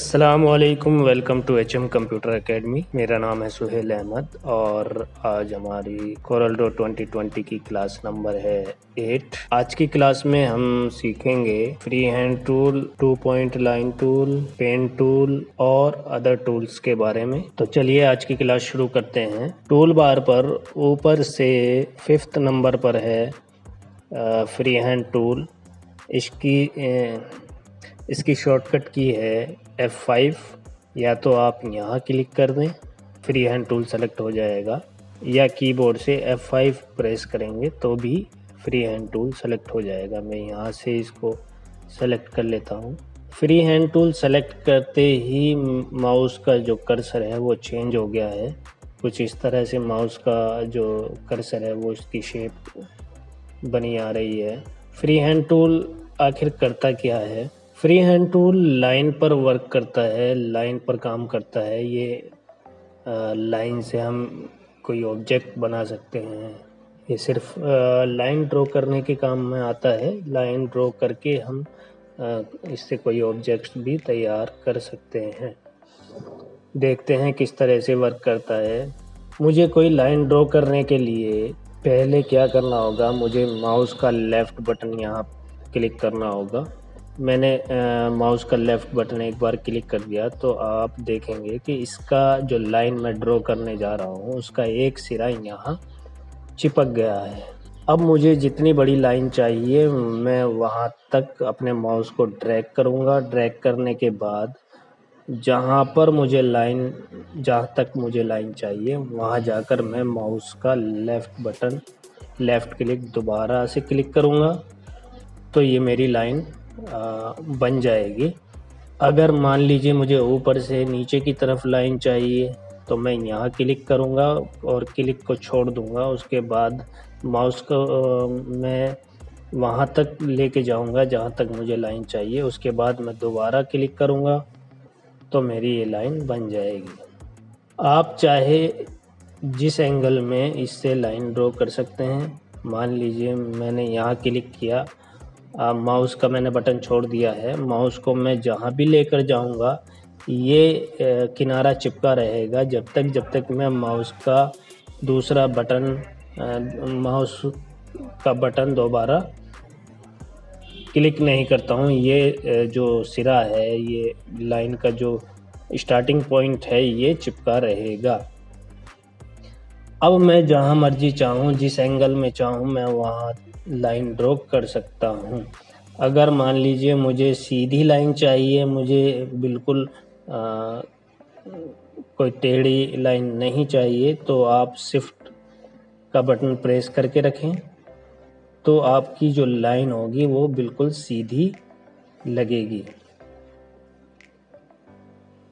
अस्सलामुअलैकुम, welcome to HM computer academy. मेरा नाम है सुहेल अहमद और आज हमारी कोरल ड्रॉ 2020 की क्लास नंबर है 8। आज की क्लास में हम सीखेंगे free hand tool, 2 point line tool, pen tool और अदर टूल्स के बारे में। तो चलिए आज की क्लास शुरू करते हैं। टूल बार पर ऊपर से 5th नंबर पर है फ्री हैंड टूल। इसकी शॉर्टकट की है F5। या तो आप यहाँ क्लिक कर दें, फ्री हैंड टूल सेलेक्ट हो जाएगा, या कीबोर्ड से F5 प्रेस करेंगे तो भी फ्री हैंड टूल सेलेक्ट हो जाएगा। मैं यहाँ से इसको सेलेक्ट कर लेता हूँ। फ्री हैंड टूल सेलेक्ट करते ही माउस का जो कर्सर है वो चेंज हो गया है। कुछ इस तरह से माउस का जो कर्सर है वो इसकी शेप बनी आ रही है। फ्री हैंड टूल आखिर करता क्या है? फ्री हैंड टूल लाइन पर वर्क करता है, लाइन पर काम करता है। ये लाइन से हम कोई ऑब्जेक्ट बना सकते हैं। ये सिर्फ लाइन ड्रॉ करने के काम में आता है। लाइन ड्रॉ करके हम इससे कोई ऑब्जेक्ट भी तैयार कर सकते हैं। देखते हैं किस तरह से वर्क करता है। मुझे कोई लाइन ड्रॉ करने के लिए पहले क्या करना होगा? मुझे माउस का लेफ़्ट बटन यहाँ क्लिक करना होगा। मैंने माउस का लेफ़्ट बटन एक बार क्लिक कर दिया तो आप देखेंगे कि इसका जो लाइन मैं ड्रॉ करने जा रहा हूँ उसका एक सिरा यहाँ चिपक गया है। अब मुझे जितनी बड़ी लाइन चाहिए मैं वहाँ तक अपने माउस को ड्रैग करूँगा। ड्रैग करने के बाद जहाँ तक मुझे लाइन चाहिए वहाँ जाकर मैं माउस का लेफ़्ट क्लिक दोबारा से क्लिक करूँगा तो ये मेरी लाइन बन जाएगी। अगर मान लीजिए मुझे ऊपर से नीचे की तरफ लाइन चाहिए तो मैं यहाँ क्लिक करूँगा और क्लिक को छोड़ दूँगा। उसके बाद माउस को मैं वहाँ तक लेके जाऊँगा जहाँ तक मुझे लाइन चाहिए। उसके बाद मैं दोबारा क्लिक करूँगा तो मेरी ये लाइन बन जाएगी। आप चाहे जिस एंगल में इससे लाइन ड्रॉ कर सकते हैं। मान लीजिए मैंने यहाँ क्लिक किया, माउस का मैंने बटन छोड़ दिया है। माउस को मैं जहाँ भी लेकर जाऊँगा ये किनारा चिपका रहेगा जब तक मैं माउस का दूसरा बटन माउस का बटन दोबारा क्लिक नहीं करता हूँ। ये जो सिरा है, ये लाइन का जो स्टार्टिंग पॉइंट है, ये चिपका रहेगा। अब मैं जहाँ मर्जी चाहूँ, जिस एंगल में चाहूँ, मैं वहाँ लाइन ड्रॉ कर सकता हूँ। अगर मान लीजिए मुझे सीधी लाइन चाहिए, मुझे बिल्कुल कोई टेढ़ी लाइन नहीं चाहिए, तो आप शिफ्ट का बटन प्रेस करके रखें तो आपकी जो लाइन होगी वो बिल्कुल सीधी लगेगी।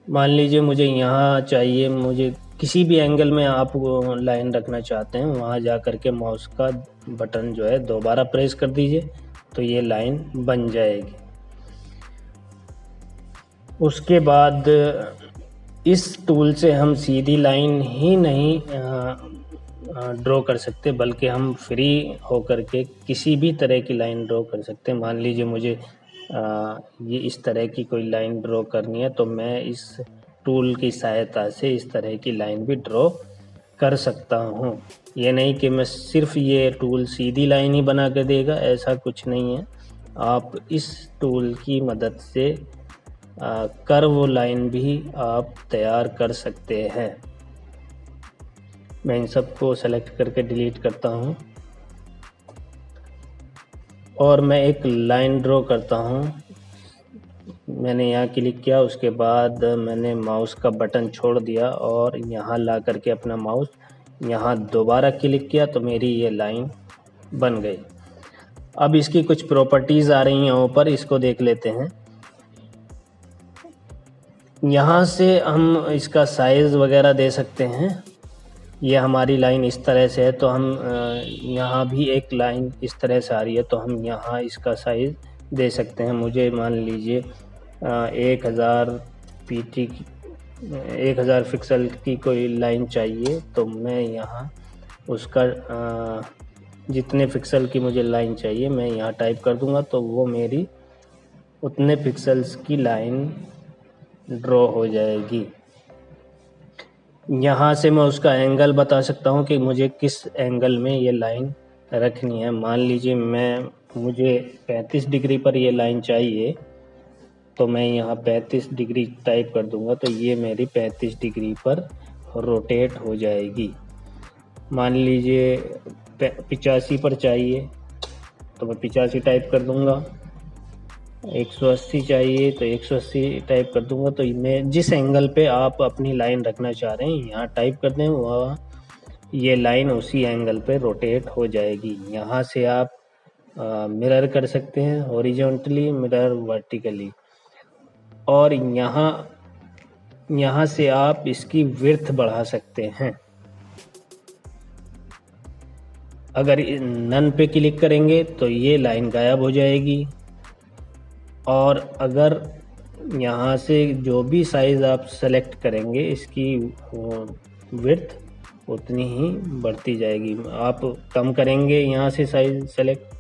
मान लीजिए मुझे यहाँ चाहिए, मुझे किसी भी एंगल में आप लाइन रखना चाहते हैं, वहाँ जा कर के माउस का बटन जो है दोबारा प्रेस कर दीजिए तो ये लाइन बन जाएगी। उसके बाद इस टूल से हम सीधी लाइन ही नहीं ड्रॉ कर सकते, बल्कि हम फ्री होकर के किसी भी तरह की लाइन ड्रॉ कर सकते हैं। मान लीजिए मुझे ये इस तरह की कोई लाइन ड्रॉ करनी है तो मैं इस टूल की सहायता से इस तरह की लाइन भी ड्रॉ कर सकता हूँ। ये नहीं कि मैं सिर्फ ये टूल सीधी लाइन ही बना के देगा, ऐसा कुछ नहीं है। आप इस टूल की मदद से कर्व लाइन भी आप तैयार कर सकते हैं। मैं इन सबको सेलेक्ट करके डिलीट करता हूँ और मैं एक लाइन ड्रॉ करता हूँ। मैंने यहाँ क्लिक किया, उसके बाद मैंने माउस का बटन छोड़ दिया और यहाँ ला करके अपना माउस यहाँ दोबारा क्लिक किया तो मेरी ये लाइन बन गई। अब इसकी कुछ प्रॉपर्टीज़ आ रही हैं ऊपर, इसको देख लेते हैं। यहाँ से हम इसका साइज़ वगैरह दे सकते हैं। ये हमारी लाइन इस तरह से है तो हम यहाँ भी एक लाइन इस तरह से आ रही है तो हम यहाँ इसका साइज़ दे सकते हैं। मुझे मान लीजिए 1000 पिक्सल की कोई लाइन चाहिए तो मैं यहाँ उसका जितने पिक्सल की मुझे लाइन चाहिए मैं यहाँ टाइप कर दूँगा तो वो मेरी उतने पिक्सल्स की लाइन ड्रॉ हो जाएगी। यहाँ से मैं उसका एंगल बता सकता हूँ कि मुझे किस एंगल में ये लाइन रखनी है। मान लीजिए मुझे 35 डिग्री पर ये लाइन चाहिए, तो मैं यहाँ 35 डिग्री टाइप कर दूंगा तो ये मेरी 35 डिग्री पर रोटेट हो जाएगी। मान लीजिए 85 पर चाहिए तो मैं 85 टाइप कर दूंगा। 180 चाहिए तो 180 टाइप कर दूंगा। तो मैं जिस एंगल पे आप अपनी लाइन रखना चाह रहे हैं यहाँ टाइप कर दें, वह ये लाइन उसी एंगल पे रोटेट हो जाएगी। यहाँ से आप मिरर कर सकते हैं, हॉरिजॉन्टली मिरर, वर्टिकली। और यहाँ से आप इसकी विड्थ बढ़ा सकते हैं। अगर नन पे क्लिक करेंगे तो ये लाइन गायब हो जाएगी। और अगर यहाँ से जो भी साइज़ आप सेलेक्ट करेंगे इसकी विड्थ उतनी ही बढ़ती जाएगी। आप कम करेंगे यहाँ से साइज़ सेलेक्ट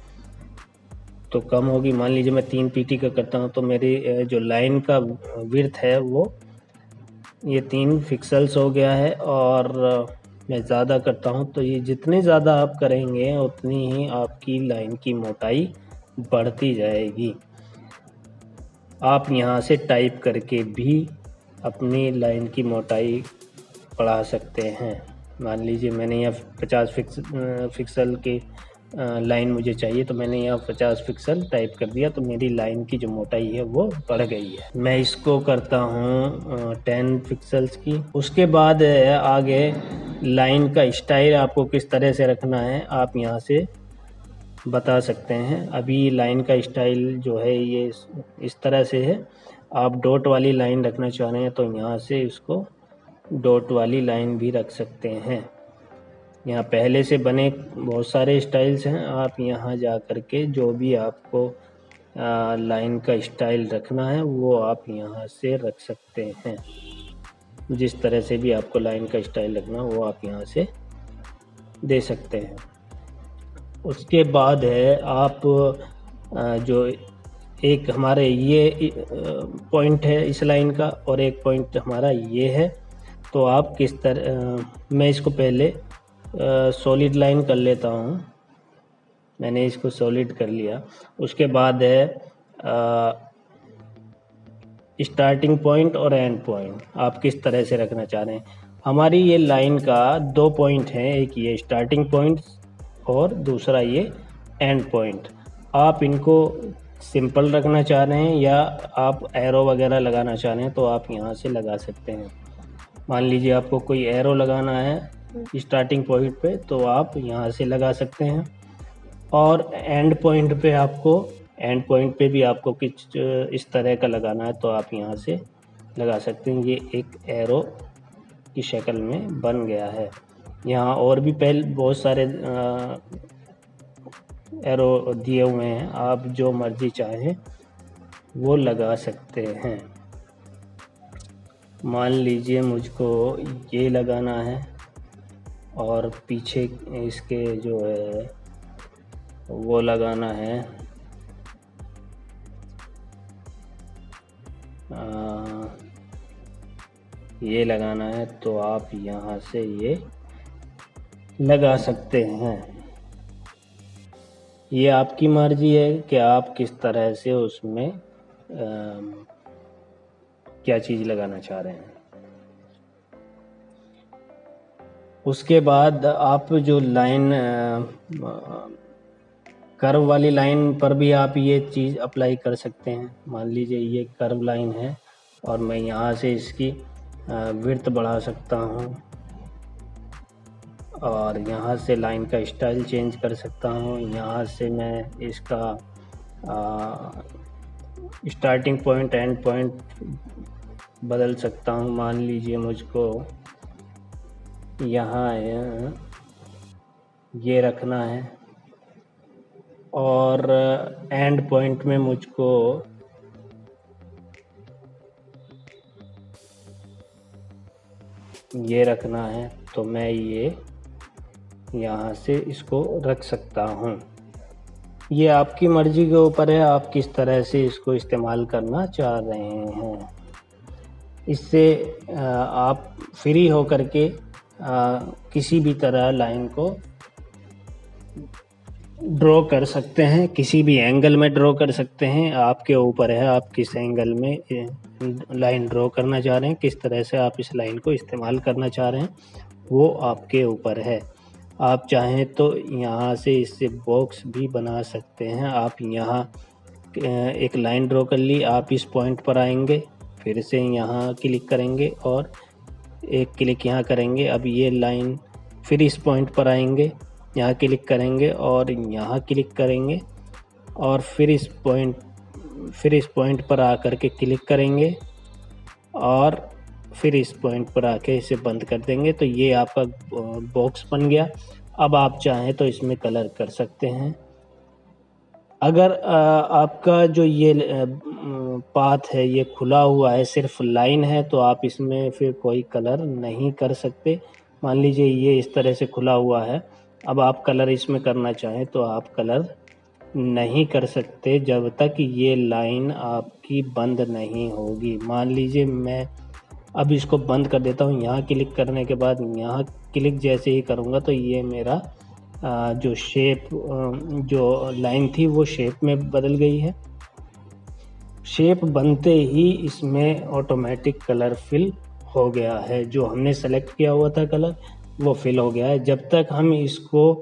तो कम होगी। मान लीजिए मैं 3 पीटी का करता हूँ तो मेरी जो लाइन का विड्थ है वो ये 3 पिक्सेल्स हो गया है। और मैं ज़्यादा करता हूँ तो ये जितने ज़्यादा आप करेंगे उतनी ही आपकी लाइन की मोटाई बढ़ती जाएगी। आप यहाँ से टाइप करके भी अपनी लाइन की मोटाई बढ़ा सकते हैं। मान लीजिए मैंने यहाँ 50 पिक्सल की लाइन मुझे चाहिए तो मैंने यहाँ 50 पिक्सल टाइप कर दिया तो मेरी लाइन की जो मोटाई है वो बढ़ गई है। मैं इसको करता हूँ 10 पिक्सल्स की। उसके बाद आगे लाइन का स्टाइल आपको किस तरह से रखना है आप यहाँ से बता सकते हैं। अभी लाइन का स्टाइल जो है ये इस तरह से है। आप डॉट वाली लाइन रखना चाह रहे हैं तो यहाँ से इसको डॉट वाली लाइन भी रख सकते हैं। यहाँ पहले से बने बहुत सारे स्टाइल्स हैं, आप यहाँ जा कर के जो भी आपको लाइन का स्टाइल रखना है वो आप यहाँ से रख सकते हैं। जिस तरह से भी आपको लाइन का स्टाइल रखना वो आप यहाँ से दे सकते हैं। उसके बाद है आप जो एक हमारे ये पॉइंट है इस लाइन का और एक पॉइंट हमारा ये है, तो आप किस तरह मैं इसको पहले सॉलिड लाइन कर लेता हूँ। मैंने इसको सॉलिड कर लिया। उसके बाद है स्टार्टिंग पॉइंट और एंड पॉइंट आप किस तरह से रखना चाह रहे हैं। हमारी ये लाइन का 2 पॉइंट हैं, एक ये स्टार्टिंग पॉइंट और दूसरा ये एंड पॉइंट। आप इनको सिंपल रखना चाह रहे हैं या आप एरो वगैरह लगाना चाह रहे हैं तो आप यहाँ से लगा सकते हैं। मान लीजिए आपको कोई एरो लगाना है स्टार्टिंग पॉइंट पे तो आप यहाँ से लगा सकते हैं। और एंड पॉइंट पे भी आपको कुछ इस तरह का लगाना है तो आप यहाँ से लगा सकते हैं। ये एक एरो की शक्ल में बन गया है। यहाँ और भी पहले बहुत सारे एरो दिए हुए हैं, आप जो मर्जी चाहें वो लगा सकते हैं। मान लीजिए मुझको ये लगाना है और पीछे इसके जो है वो लगाना है ये लगाना है तो आप यहाँ से ये लगा सकते हैं। ये आपकी मर्जी है कि आप किस तरह से उसमें क्या चीज़ लगाना चाह रहे हैं। उसके बाद आप जो लाइन कर्व वाली लाइन पर भी आप ये चीज़ अप्लाई कर सकते हैं। मान लीजिए ये कर्व लाइन है और मैं यहाँ से इसकी विड्थ बढ़ा सकता हूँ और यहाँ से लाइन का स्टाइल चेंज कर सकता हूँ। यहाँ से मैं इसका स्टार्टिंग पॉइंट एंड पॉइंट बदल सकता हूँ। मान लीजिए मुझको यहाँ ये रखना है और एंड पॉइंट में मुझको ये रखना है तो मैं ये यहाँ से इसको रख सकता हूँ। ये आपकी मर्जी के ऊपर है, आप किस तरह से इसको इस्तेमाल करना चाह रहे हैं। इससे आप फ्री होकर के किसी भी तरह लाइन को ड्रॉ कर सकते हैं, किसी भी एंगल में ड्रॉ कर सकते हैं। आपके ऊपर है आप किस एंगल में लाइन ड्रॉ करना चाह रहे हैं, किस तरह से आप इस लाइन को इस्तेमाल करना चाह रहे हैं, वो आपके ऊपर है। आप चाहें तो यहाँ से इससे बॉक्स भी बना सकते हैं। आप यहाँ एक लाइन ड्रॉ कर ली, आप इस पॉइंट पर आएंगे, फिर से यहाँ क्लिक करेंगे और एक क्लिक यहाँ करेंगे। अब ये लाइन, फिर इस पॉइंट पर आएंगे, यहाँ क्लिक करेंगे और यहाँ क्लिक करेंगे और फिर इस पॉइंट पर आकर के क्लिक करेंगे और फिर इस पॉइंट पर आके इसे बंद कर देंगे। तो ये आपका बॉक्स बन गया। अब आप चाहें तो इसमें कलर कर सकते हैं। अगर आपका जो ये पाथ है ये खुला हुआ है, सिर्फ लाइन है, तो आप इसमें फिर कोई कलर नहीं कर सकते। मान लीजिए ये इस तरह से खुला हुआ है, अब आप कलर इसमें करना चाहें तो आप कलर नहीं कर सकते जब तक ये लाइन आपकी बंद नहीं होगी। मान लीजिए मैं अब इसको बंद कर देता हूँ। यहाँ क्लिक करने के बाद यहाँ क्लिक जैसे ही करूँगा तो ये मेरा जो शेप, जो लाइन थी वो शेप में बदल गई है। शेप बनते ही इसमें ऑटोमेटिक कलर फिल हो गया है। जो हमने सेलेक्ट किया हुआ था कलर वो फिल हो गया है। जब तक हम इसको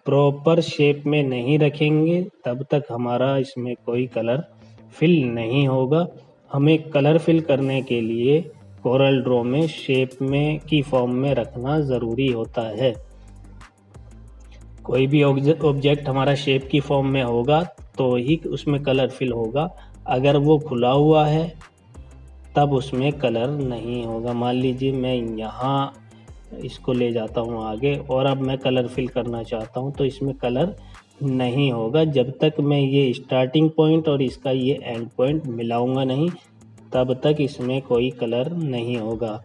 प्रॉपर शेप में नहीं रखेंगे तब तक हमारा इसमें कोई कलर फिल नहीं होगा। हमें कलर फिल करने के लिए कोरल ड्रॉ में शेप में की फॉर्म में रखना ज़रूरी होता है। कोई भी ऑब्जेक्ट हमारा शेप की फॉर्म में होगा तो ही उसमें कलर फिल होगा। अगर वो खुला हुआ है तब उसमें कलर नहीं होगा। मान लीजिए मैं यहाँ इसको ले जाता हूँ आगे और अब मैं कलर फिल करना चाहता हूँ तो इसमें कलर नहीं होगा जब तक मैं ये स्टार्टिंग पॉइंट और इसका ये एंड पॉइंट मिलाऊंगा नहीं, तब तक इसमें कोई कलर नहीं होगा।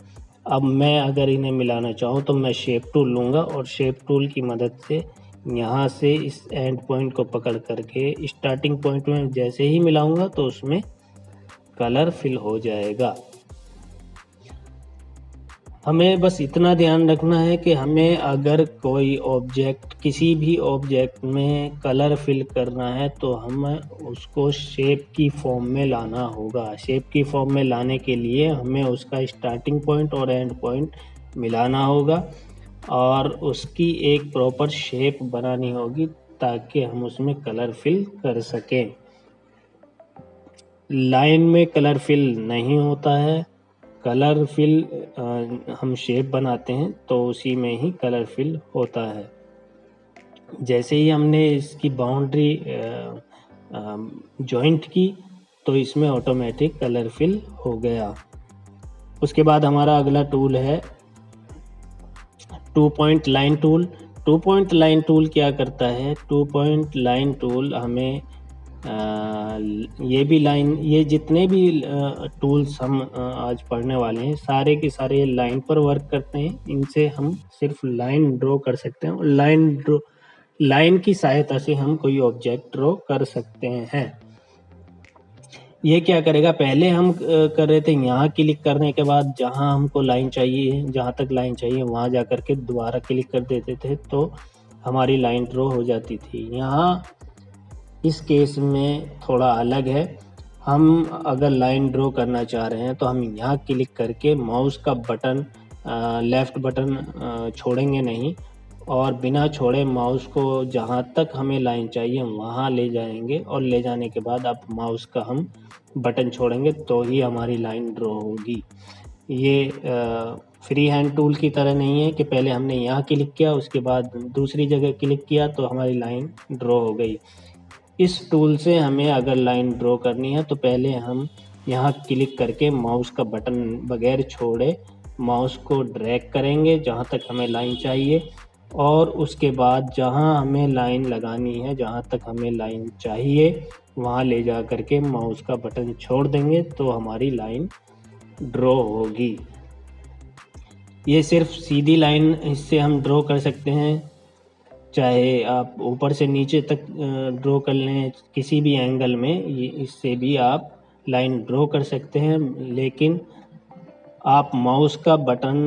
अब मैं अगर इन्हें मिलाना चाहूँ तो मैं शेप टूल लूँगा और शेप टूल की मदद से यहाँ से इस एंड पॉइंट को पकड़ करके स्टार्टिंग पॉइंट में जैसे ही मिलाऊंगा तो उसमें कलर फिल हो जाएगा। हमें बस इतना ध्यान रखना है कि हमें अगर कोई ऑब्जेक्ट, किसी भी ऑब्जेक्ट में कलर फिल करना है तो हम उसको शेप की फॉर्म में लाना होगा। शेप की फॉर्म में लाने के लिए हमें उसका स्टार्टिंग पॉइंट और एंड पॉइंट मिलाना होगा और उसकी एक प्रॉपर शेप बनानी होगी ताकि हम उसमें कलर फिल कर सकें। लाइन में कलर फिल नहीं होता है। कलर फिल हम शेप बनाते हैं तो उसी में ही कलर फिल होता है। जैसे ही हमने इसकी बाउंड्री जॉइंट की तो इसमें ऑटोमेटिक कलर फिल हो गया। उसके बाद हमारा अगला टूल है 2 point line tool. 2 point line tool क्या करता है? 2 पॉइंट लाइन टूल हमें ये जितने भी टूल्स हम आज पढ़ने वाले हैं सारे के सारे लाइन पर वर्क करते हैं। इनसे हम सिर्फ लाइन ड्रॉ कर सकते हैं और लाइन की सहायता से हम कोई ऑब्जेक्ट ड्रॉ कर सकते हैं। ये क्या करेगा, पहले हम कर रहे थे यहाँ क्लिक करने के बाद जहाँ हमको लाइन चाहिए, जहाँ तक लाइन चाहिए वहाँ जा कर के दोबारा क्लिक कर देते थे तो हमारी लाइन ड्रॉ हो जाती थी। यहाँ इस केस में थोड़ा अलग है। हम अगर लाइन ड्रॉ करना चाह रहे हैं तो हम यहाँ क्लिक करके माउस का बटन, लेफ़्ट बटन छोड़ेंगे नहीं और बिना छोड़े माउस को जहाँ तक हमें लाइन चाहिए वहाँ ले जाएंगे और ले जाने के बाद अब माउस का हम बटन छोड़ेंगे तो ही हमारी लाइन ड्रॉ होगी। ये फ्री हैंड टूल की तरह नहीं है कि पहले हमने यहाँ क्लिक किया उसके बाद दूसरी जगह क्लिक किया तो हमारी लाइन ड्रॉ हो गई। इस टूल से हमें अगर लाइन ड्रॉ करनी है तो पहले हम यहाँ क्लिक करके माउस का बटन बगैर छोड़े माउस को ड्रैग करेंगे जहाँ तक हमें लाइन चाहिए और उसके बाद जहाँ हमें लाइन लगानी है, जहाँ तक हमें लाइन चाहिए वहाँ ले जा करके माउस का बटन छोड़ देंगे तो हमारी लाइन ड्रॉ होगी। ये सिर्फ सीधी लाइन इससे हम ड्रॉ कर सकते हैं, चाहे आप ऊपर से नीचे तक ड्रॉ कर लें किसी भी एंगल में, ये इससे भी आप लाइन ड्रॉ कर सकते हैं। लेकिन आप माउस का बटन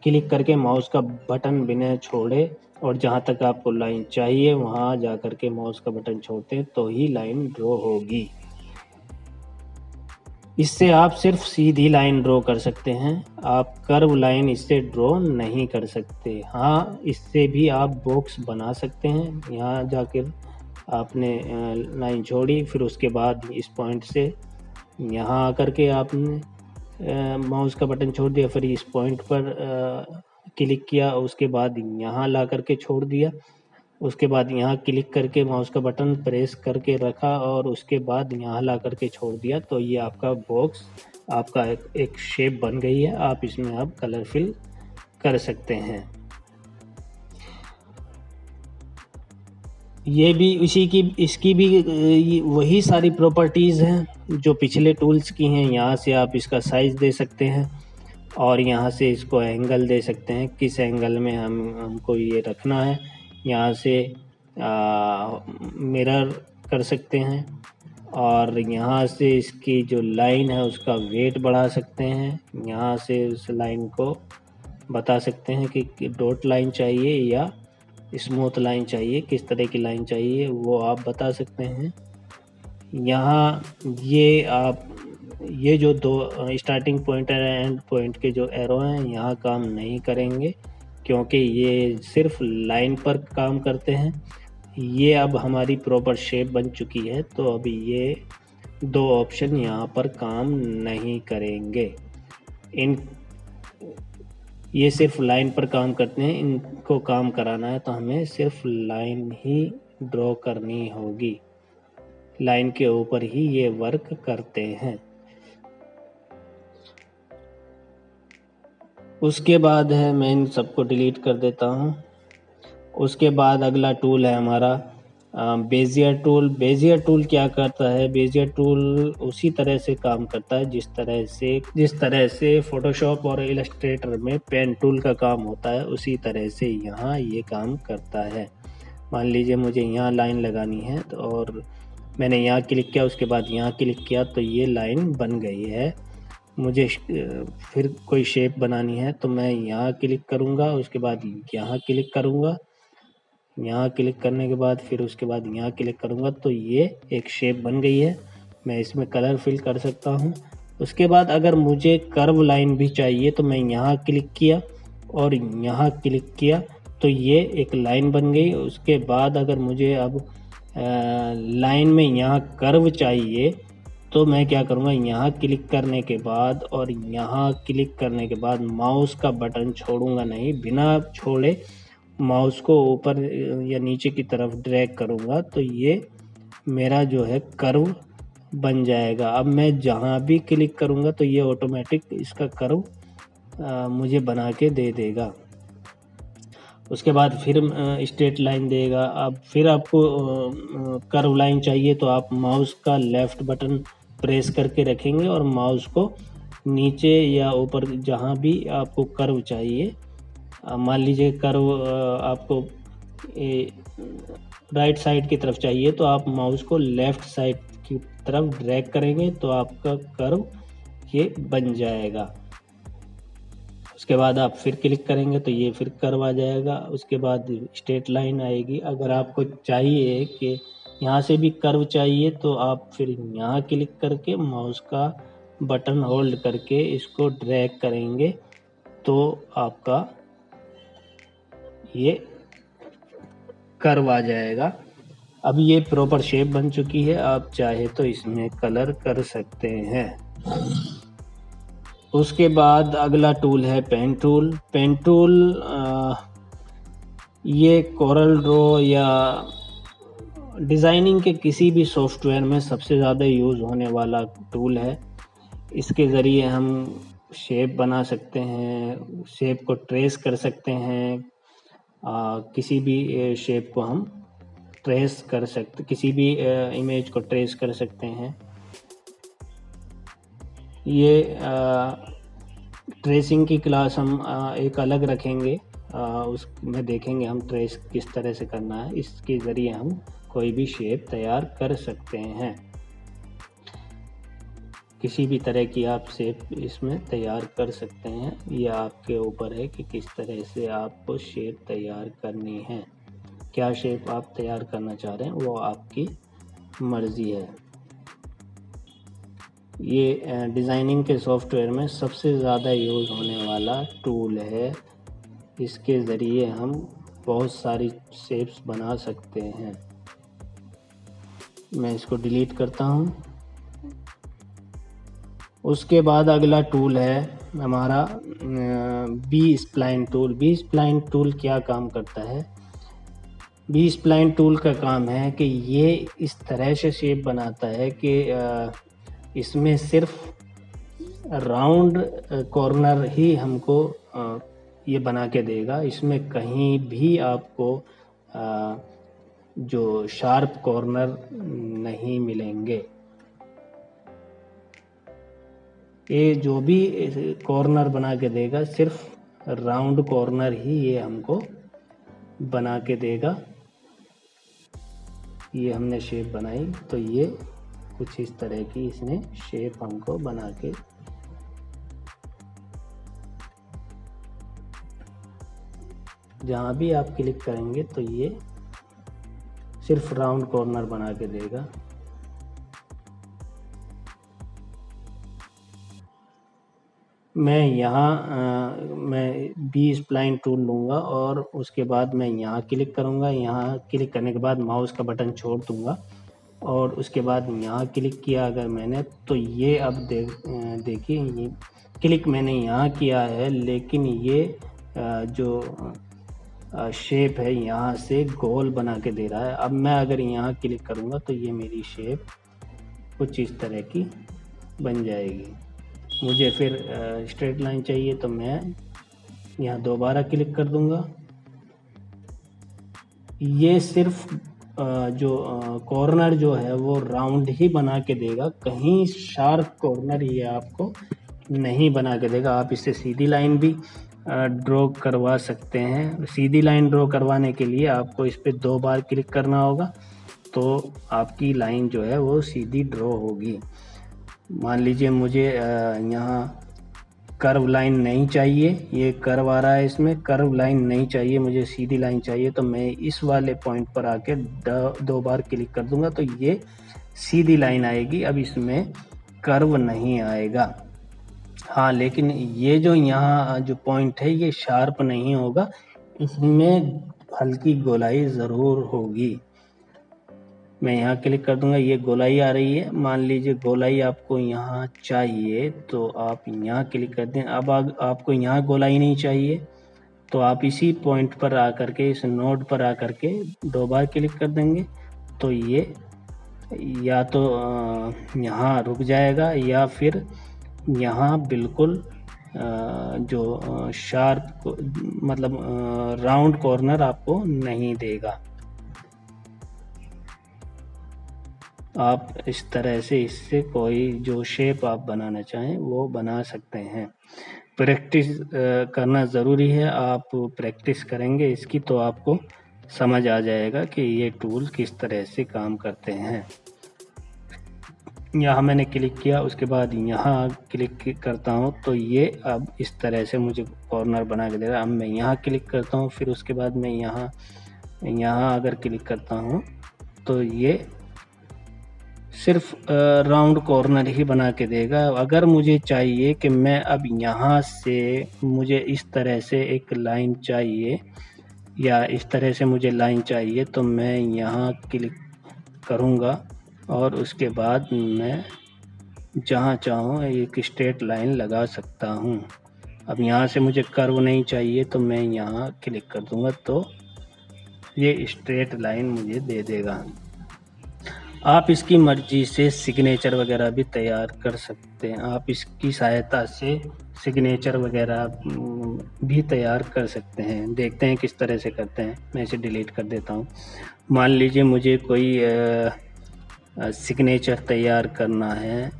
क्लिक करके माउस का बटन बिना छोड़े और जहाँ तक आपको लाइन चाहिए वहाँ जा कर के माउस का बटन छोड़ते हैं तो ही लाइन ड्रॉ होगी। इससे आप सिर्फ सीधी लाइन ड्रॉ कर सकते हैं, आप कर्व लाइन इससे ड्रॉ नहीं कर सकते। हाँ, इससे भी आप बॉक्स बना सकते हैं। यहाँ जाकर आपने लाइन छोड़ी, फिर उसके बाद इस पॉइंट से यहाँ आकर के आपने माउस का बटन छोड़ दिया, फिर इस पॉइंट पर क्लिक किया, उसके बाद यहाँ ला करके छोड़ दिया, उसके बाद यहाँ क्लिक करके माउस का बटन प्रेस करके रखा और उसके बाद यहाँ ला करके छोड़ दिया, तो ये आपका बॉक्स आपका एक शेप बन गई है। आप इसमें अब कलर फिल कर सकते हैं। ये भी इसकी भी वही सारी प्रॉपर्टीज़ हैं जो पिछले टूल्स की हैं। यहाँ से आप इसका साइज़ दे सकते हैं और यहाँ से इसको एंगल दे सकते हैं, किस एंगल में हमको ये रखना है। यहाँ से मिरर कर सकते हैं और यहाँ से इसकी जो लाइन है उसका वेट बढ़ा सकते हैं। यहाँ से उस लाइन को बता सकते हैं कि डॉट लाइन चाहिए या स्मूथ लाइन चाहिए, किस तरह की लाइन चाहिए वो आप बता सकते हैं। यहाँ ये जो दो स्टार्टिंग पॉइंट और एंड पॉइंट के जो एरो हैं यहाँ काम नहीं करेंगे, क्योंकि ये सिर्फ लाइन पर काम करते हैं। ये अब हमारी प्रॉपर शेप बन चुकी है, तो अभी ये दो ऑप्शन यहाँ पर काम नहीं करेंगे। ये सिर्फ लाइन पर काम करते हैं, इनको काम कराना है तो हमें सिर्फ लाइन ही ड्रॉ करनी होगी। लाइन के ऊपर ही ये वर्क करते हैं। उसके बाद है, मैं इन सबको डिलीट कर देता हूँ। उसके बाद अगला टूल है हमारा बेजियर टूल। बेजियर टूल क्या करता है? बेजियर टूल उसी तरह से काम करता है जिस तरह से फोटोशॉप और इलस्ट्रेटर में पेन टूल का काम होता है, उसी तरह से यहाँ ये काम करता है। मान लीजिए मुझे यहाँ लाइन लगानी है तो और मैंने यहाँ क्लिक किया, उसके बाद यहाँ क्लिक किया, तो ये लाइन बन गई है। मुझे फिर कोई शेप बनानी है तो मैं यहाँ क्लिक करूँगा, उसके बाद यहाँ क्लिक करूँगा, यहाँ क्लिक करने के बाद फिर उसके बाद यहाँ क्लिक करूँगा, तो ये एक शेप बन गई है। मैं इसमें कलर फिल कर सकता हूँ। उसके बाद अगर मुझे कर्व लाइन भी चाहिए तो मैं यहाँ क्लिक किया और यहाँ क्लिक किया, तो ये एक लाइन बन गई। उसके बाद अगर मुझे अब लाइन में यहाँ कर्व चाहिए तो मैं क्या करूँगा, यहाँ क्लिक करने के बाद और यहाँ क्लिक करने के बाद माउस का बटन छोड़ूंगा नहीं, बिना छोड़े माउस को ऊपर या नीचे की तरफ ड्रैग करूँगा, तो ये मेरा जो है कर्व बन जाएगा। अब मैं जहाँ भी क्लिक करूँगा तो ये ऑटोमेटिक इसका कर्व मुझे बना के दे देगा। उसके बाद फिर स्ट्रेट लाइन देगा। अब फिर आपको कर्व लाइन चाहिए तो आप माउस का लेफ़्ट बटन प्रेस करके रखेंगे और माउस को नीचे या ऊपर जहाँ भी आपको कर्व चाहिए, मान लीजिए कर्व आपको राइट साइड की तरफ चाहिए तो आप माउस को लेफ़्ट साइड की तरफ ड्रैग करेंगे तो आपका कर्व ये बन जाएगा। उसके बाद आप फिर क्लिक करेंगे तो ये फिर कर्व आ जाएगा। उसके बाद स्ट्रेट लाइन आएगी। अगर आपको चाहिए कि यहाँ से भी कर्व चाहिए तो आप फिर यहाँ क्लिक करके माउस का बटन होल्ड करके इसको ड्रैग करेंगे तो आपका ये कर्व आ जाएगा। अब ये प्रॉपर शेप बन चुकी है, आप चाहे तो इसमें कलर कर सकते हैं। उसके बाद अगला टूल है पेन टूल। पेन टूल ये कोरल ड्रॉ या डिज़ाइनिंग के किसी भी सॉफ्टवेयर में सबसे ज़्यादा यूज़ होने वाला टूल है। इसके ज़रिए हम शेप बना सकते हैं, शेप को ट्रेस कर सकते हैं, किसी भी शेप को हम ट्रेस कर सकते, किसी भी इमेज को ट्रेस कर सकते हैं। ये ट्रेसिंग की क्लास हम एक अलग रखेंगे, उसमें देखेंगे हम ट्रेस किस तरह से करना है। इसके ज़रिए हम कोई भी शेप तैयार कर सकते हैं। किसी भी तरह की आप शेप इसमें तैयार कर सकते हैं। यह आपके ऊपर है कि किस तरह से आपको शेप तैयार करनी है, क्या शेप आप तैयार करना चाह रहे हैं वो आपकी मर्ज़ी है। ये डिज़ाइनिंग के सॉफ्टवेयर में सबसे ज़्यादा यूज़ होने वाला टूल है। इसके ज़रिए हम बहुत सारी शेप्स बना सकते हैं। मैं इसको डिलीट करता हूँ। उसके बाद अगला टूल है हमारा B spline tool. B spline tool क्या काम करता है? बी स्प्लाइन टूल का काम है कि ये इस तरह से शेप बनाता है कि इसमें सिर्फ राउंड कॉर्नर ही हमको ये बना के देगा। इसमें कहीं भी आपको जो शार्प कॉर्नर नहीं मिलेंगे। ये जो भी कॉर्नर बना के देगा सिर्फ राउंड कॉर्नर ही ये हमको बना के देगा। ये हमने शेप बनाई तो ये कुछ इस तरह की इसने शेप हमको बना के जहाँ भी आप क्लिक करेंगे तो ये सिर्फ राउंड कॉर्नर बना के देगा। मैं यहाँ मैं बी स्प्लाइन टूल लूँगा और उसके बाद मैं यहाँ क्लिक करूँगा। यहाँ क्लिक करने के बाद माउस का बटन छोड़ दूँगा और उसके बाद यहाँ क्लिक किया अगर मैंने तो ये अब देखिए ये क्लिक मैंने यहाँ किया है, लेकिन ये जो शेप है यहाँ से गोल बना के दे रहा है। अब मैं अगर यहाँ क्लिक करूँगा तो ये मेरी शेप कुछ इस तरह की बन जाएगी। मुझे फिर स्ट्रेट लाइन चाहिए तो मैं यहाँ दोबारा क्लिक कर दूँगा। ये सिर्फ जो कॉर्नर जो है वो राउंड ही बना के देगा, कहीं शार्प कॉर्नर ये आपको नहीं बना के देगा। आप इससे सीधी लाइन भी ड्रॉ करवा सकते हैं। सीधी लाइन ड्रॉ करवाने के लिए आपको इस पर 2 बार क्लिक करना होगा तो आपकी लाइन जो है वो सीधी ड्रॉ होगी। मान लीजिए मुझे यहाँ कर्व लाइन नहीं चाहिए, ये कर्व आ रहा है, इसमें कर्व लाइन नहीं चाहिए, मुझे सीधी लाइन चाहिए तो मैं इस वाले पॉइंट पर आके 2 बार क्लिक कर दूंगा तो ये सीधी लाइन आएगी। अब इसमें कर्व नहीं आएगा। हाँ, लेकिन ये जो यहाँ जो पॉइंट है ये शार्प नहीं होगा, इसमें हल्की गोलाई ज़रूर होगी। मैं यहाँ क्लिक कर दूंगा, ये गोलाई आ रही है। मान लीजिए गोलाई आपको यहाँ चाहिए तो आप यहाँ क्लिक कर दें। अब आपको यहाँ गोलाई नहीं चाहिए तो आप इसी पॉइंट पर आकर के, इस नोड पर आकर के 2 बार क्लिक कर देंगे तो ये या तो यहाँ रुक जाएगा या फिर यहाँ बिल्कुल जो शार्प मतलब राउंड कॉर्नर आपको नहीं देगा। आप इस तरह से इससे कोई जो शेप आप बनाना चाहें वो बना सकते हैं। प्रैक्टिस करना ज़रूरी है। आप प्रैक्टिस करेंगे इसकी तो आपको समझ आ जाएगा कि ये टूल किस तरह से काम करते हैं। यहाँ मैंने क्लिक किया, उसके बाद यहाँ क्लिक करता हूँ तो ये अब इस तरह से मुझे कॉर्नर बना के दे रहा है। अब मैं यहाँ क्लिक करता हूँ, फिर उसके बाद मैं यहाँ अगर क्लिक करता हूँ तो ये सिर्फ राउंड कॉर्नर ही बना के देगा। अगर मुझे चाहिए कि मैं अब यहाँ से मुझे इस तरह से एक लाइन चाहिए या इस तरह से मुझे लाइन चाहिए तो मैं यहाँ क्लिक करूँगा और उसके बाद मैं जहाँ चाहूँ एक स्ट्रेट लाइन लगा सकता हूँ। अब यहाँ से मुझे कर्व नहीं चाहिए तो मैं यहाँ क्लिक कर दूँगा तो ये स्ट्रेट लाइन मुझे दे देगा। आप इसकी मर्जी से सिग्नेचर वगैरह भी तैयार कर सकते हैं। आप इसकी सहायता से सिग्नेचर वगैरह भी तैयार कर सकते हैं। देखते हैं किस तरह से करते हैं। मैं इसे डिलीट कर देता हूँ। मान लीजिए मुझे कोई सिग्नेचर तैयार करना है,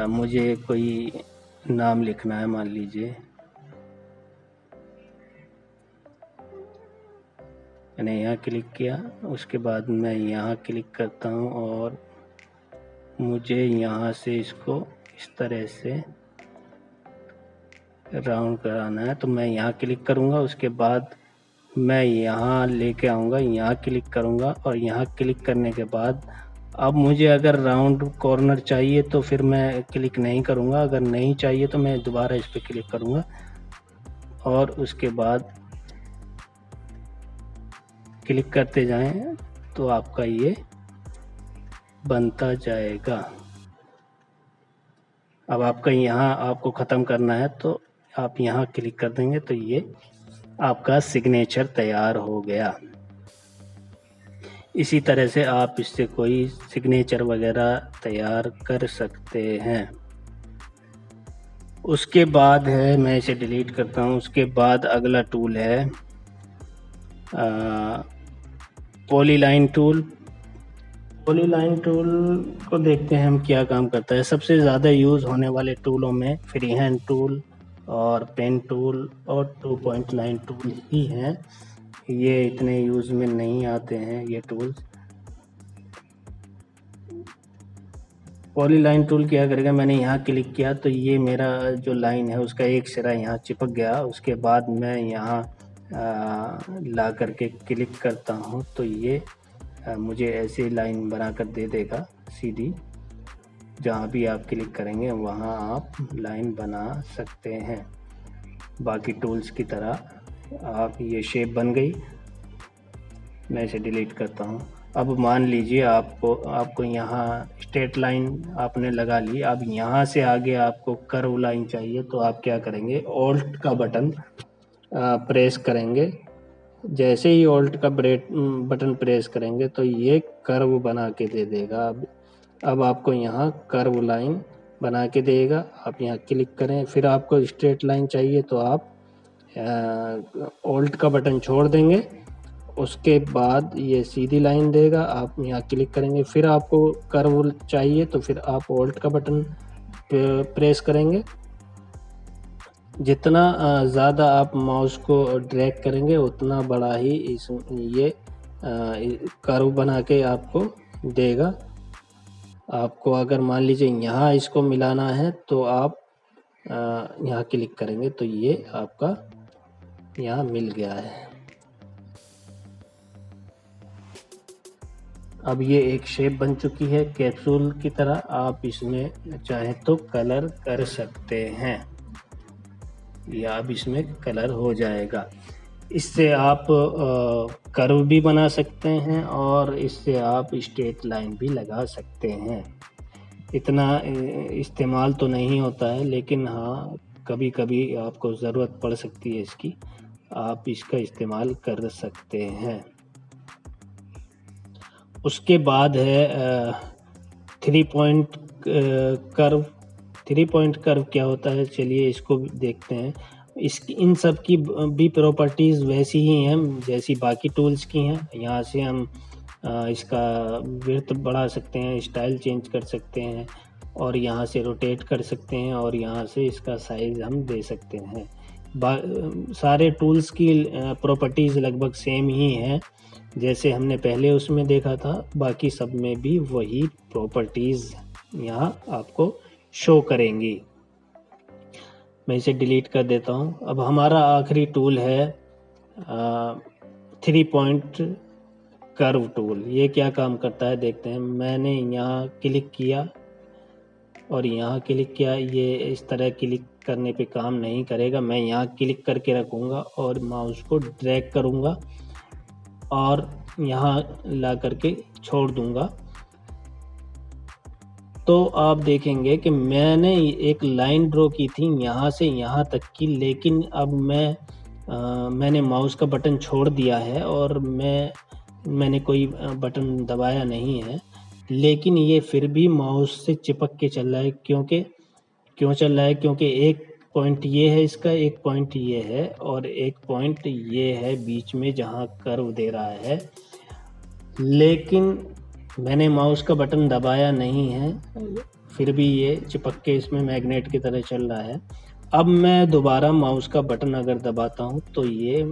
मुझे कोई नाम लिखना है। मान लीजिए मैंने यहाँ क्लिक किया, उसके बाद मैं यहाँ क्लिक करता हूँ और मुझे यहाँ से इसको इस तरह से राउंड कराना है, तो मैं यहाँ क्लिक करूँगा। उसके बाद मैं यहाँ लेके आऊँगा, यहाँ क्लिक करूँगा और यहाँ क्लिक करने के बाद अब मुझे अगर राउंड कॉर्नर चाहिए तो फिर मैं क्लिक नहीं करूँगा, अगर नहीं चाहिए तो मैं दोबारा इस पर क्लिक करूँगा और उसके बाद क्लिक करते जाएं तो आपका ये बनता जाएगा। अब आपका यहाँ आपको ख़त्म करना है तो आप यहाँ क्लिक कर देंगे तो ये आपका सिग्नेचर तैयार हो गया। इसी तरह से आप इससे कोई सिग्नेचर वगैरह तैयार कर सकते हैं। उसके बाद है, मैं इसे डिलीट करता हूँ। उसके बाद अगला टूल है पॉलीलाइन टूल। पॉलीलाइन टूल को देखते हैं हम क्या काम करता है। सबसे ज़्यादा यूज़ होने वाले टूलों में फ्री हैंड टूल और पेन टूल और 2.9 टूल ही हैं। ये इतने यूज़ में नहीं आते हैं ये टूल्स। पॉलीलाइन टूल क्या करेगा, मैंने यहाँ क्लिक किया तो ये मेरा जो लाइन है उसका एक सिरा यहाँ चिपक गया। उसके बाद मैं यहाँ ला करके क्लिक करता हूँ तो ये मुझे ऐसी लाइन बना कर दे देगा सीधी। जहाँ भी आप क्लिक करेंगे वहाँ आप लाइन बना सकते हैं बाकी टूल्स की तरह। आप ये शेप बन गई। मैं इसे डिलीट करता हूँ। अब मान लीजिए आपको यहाँ स्ट्रेट लाइन आपने लगा ली। अब यहाँ से आगे आपको कर्व लाइन चाहिए तो आप क्या करेंगे, ऑल्ट का बटन प्रेस करेंगे। जैसे ही ऑल्ट का बटन प्रेस करेंगे तो ये कर्व बना के दे देगा। अब आपको यहाँ कर्व लाइन बना के देगा। आप यहाँ क्लिक करें। फिर आपको स्ट्रेट लाइन चाहिए तो आप ऑल्ट का बटन छोड़ देंगे। उसके बाद ये सीधी लाइन देगा। आप यहाँ क्लिक करेंगे। फिर आपको कर्व चाहिए तो फिर आप ऑल्ट का बटन प्रेस करेंगे। जितना ज़्यादा आप माउस को ड्रैग करेंगे उतना बड़ा ही ये कर्व बना के आपको देगा। आपको अगर मान लीजिए यहाँ इसको मिलाना है तो आप यहाँ क्लिक करेंगे तो ये आपका यहाँ मिल गया है। अब ये एक शेप बन चुकी है कैप्सूल की तरह। आप इसमें चाहे तो कलर कर सकते हैं या अब इसमें कलर हो जाएगा। इससे आप कर्व भी बना सकते हैं और इससे आप स्ट्रेट लाइन भी लगा सकते हैं। इतना इस्तेमाल तो नहीं होता है लेकिन हाँ कभी कभी आपको ज़रूरत पड़ सकती है इसकी। आप इसका इस्तेमाल कर सकते हैं। उसके बाद है 3 पॉइंट कर्व। 3 पॉइंट कर्व क्या होता है, चलिए इसको देखते हैं। इन सब की भी प्रॉपर्टीज़ वैसी ही हैं जैसी बाकी टूल्स की हैं। यहाँ से हम इसका विड्थ बढ़ा सकते हैं, स्टाइल चेंज कर सकते हैं और यहाँ से रोटेट कर सकते हैं और यहाँ से इसका साइज़ हम दे सकते हैं। सारे टूल्स की प्रॉपर्टीज़ लगभग सेम ही हैं जैसे हमने पहले उसमें देखा था। बाकी सब में भी वही प्रॉपर्टीज़ यहाँ आपको शो करेंगी। मैं इसे डिलीट कर देता हूँ। अब हमारा आखिरी टूल है 3 पॉइंट कर्व टूल। ये क्या काम करता है देखते हैं। मैंने यहाँ क्लिक किया और यहाँ क्लिक किया। ये इस तरह क्लिक करने पे काम नहीं करेगा। मैं यहाँ क्लिक करके रखूँगा और माउस को ड्रैग करूँगा और यहाँ ला करके छोड़ दूँगा तो आप देखेंगे कि मैंने एक लाइन ड्रॉ की थी यहाँ से यहाँ तक की। लेकिन अब मैंने माउस का बटन छोड़ दिया है और मैंने कोई बटन दबाया नहीं है, लेकिन ये फिर भी माउस से चिपक के चल रहा है। क्यों चल रहा है? क्योंकि एक पॉइंट ये है इसका, एक पॉइंट ये है और एक पॉइंट ये है बीच में जहाँ कर्व दे रहा है। लेकिन मैंने माउस का बटन दबाया नहीं है, फिर भी ये चिपक के इसमें मैग्नेट की तरह चल रहा है। अब मैं दोबारा माउस का बटन अगर दबाता हूँ तो ये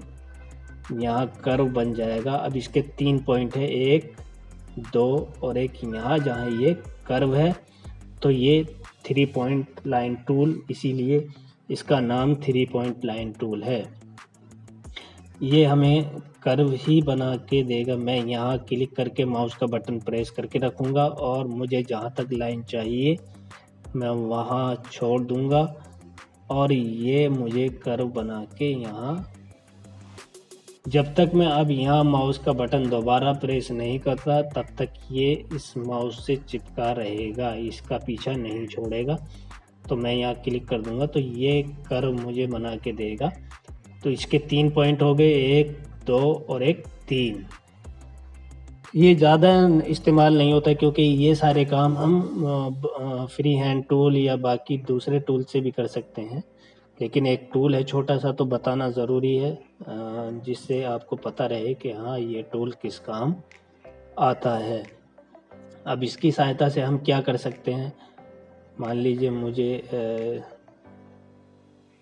यहाँ कर्व बन जाएगा। अब इसके 3 पॉइंट है, 1, 2 और एक यहाँ जहाँ ये कर्व है, तो ये 3 पॉइंट लाइन टूल, इसीलिए इसका नाम 3 पॉइंट लाइन टूल है। ये हमें कर्व ही बना के देगा। मैं यहाँ क्लिक करके माउस का बटन प्रेस करके रखूँगा और मुझे जहाँ तक लाइन चाहिए मैं वहाँ छोड़ दूँगा और ये मुझे कर्व बना के यहाँ, जब तक मैं अब यहाँ माउस का बटन दोबारा प्रेस नहीं करता तब तक ये इस माउस से चिपका रहेगा, इसका पीछा नहीं छोड़ेगा। तो मैं यहाँ क्लिक कर दूँगा तो ये कर्व मुझे बना के देगा। तो इसके 3 पॉइंट हो गए, 1, 2 और एक 3। ये ज़्यादा इस्तेमाल नहीं होता क्योंकि ये सारे काम हम फ्री हैंड टूल या बाकी दूसरे टूल से भी कर सकते हैं, लेकिन एक टूल है छोटा सा तो बताना ज़रूरी है, जिससे आपको पता रहे कि हाँ ये टूल किस काम आता है। अब इसकी सहायता से हम क्या कर सकते हैं, मान लीजिए मुझे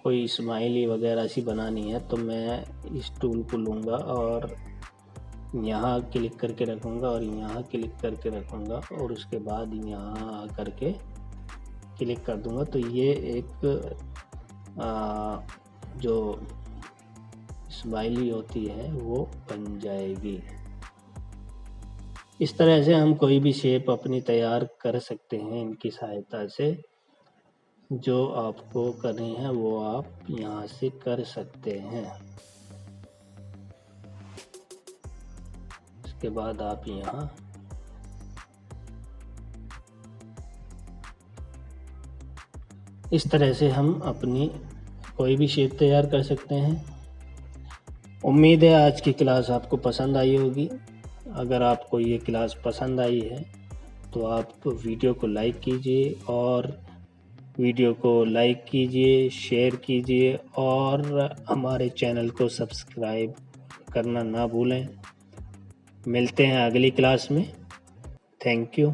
कोई स्माइली वगैरह सी बनानी है तो मैं इस टूल को लूँगा और यहाँ क्लिक करके रखूँगा और यहाँ क्लिक करके रखूँगा और उसके बाद यहाँ करके क्लिक कर दूँगा तो ये एक जो स्माइली होती है वो बन जाएगी। इस तरह से हम कोई भी शेप अपनी तैयार कर सकते हैं इनकी सहायता से। जो आपको करनी है वो आप यहाँ से कर सकते हैं। इसके बाद आप यहाँ इस तरह से हम अपनी कोई भी शेप तैयार कर सकते हैं। उम्मीद है आज की क्लास आपको पसंद आई होगी। अगर आपको ये क्लास पसंद आई है तो आप वीडियो को लाइक कीजिए और वीडियो को लाइक कीजिए, शेयर कीजिए और हमारे चैनल को सब्सक्राइब करना ना भूलें। मिलते हैं अगली क्लास में। Thank you.